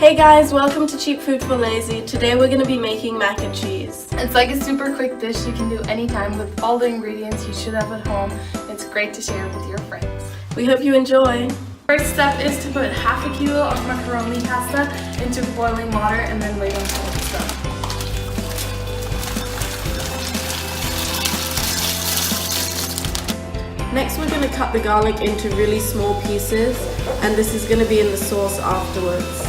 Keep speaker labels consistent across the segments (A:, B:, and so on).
A: Hey guys, welcome to CheapFood4Lazy. Today we're going to be making mac and cheese.
B: It's like a super quick dish you can do anytime with all the ingredients you should have at home. It's great to share with your friends.
A: We hope you enjoy.
B: First step is to put half a kilo of macaroni pasta into boiling water and then wait until it's done.
A: Next we're going to cut the garlic into really small pieces, and this is going to be in the sauce afterwards.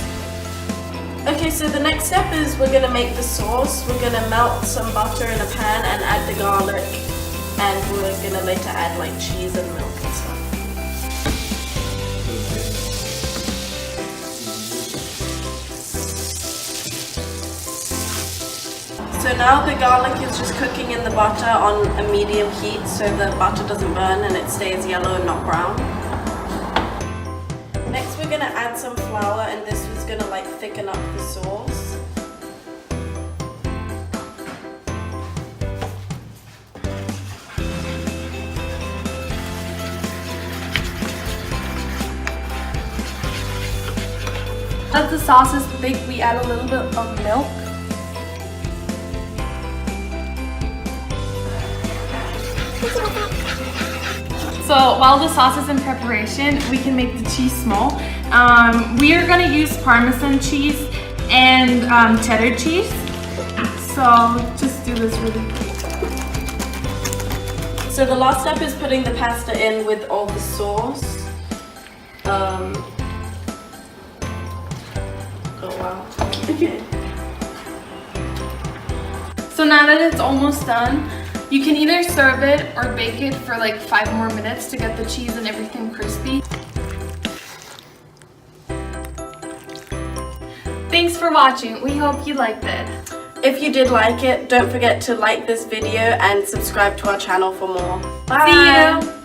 A: Okay, so the next step is we're going to make the sauce. We're going to melt some butter in a pan and add the garlic, and we're going to later add like cheese and milk and stuff. So now the garlic is just cooking in the butter on a medium heat so the butter doesn't burn and it stays yellow and not brown. Next we're going to add some flour, and this is going to like thicken up the sauce.
B: As the sauce is thick, we add a little bit of milk. So while the sauce is in preparation, we can make the cheese small. We are going to use Parmesan cheese and cheddar cheese. So just do this really quick.
A: So the last step is putting the pasta in with all the sauce. Oh wow. Okay.
B: So now that it's almost done, you can either serve it or bake it for like 5 more minutes to get the cheese and everything crispy. Thanks for watching. We hope you liked it.
A: If you did like it, don't forget to like this video and subscribe to our channel for more. Bye!
B: See you!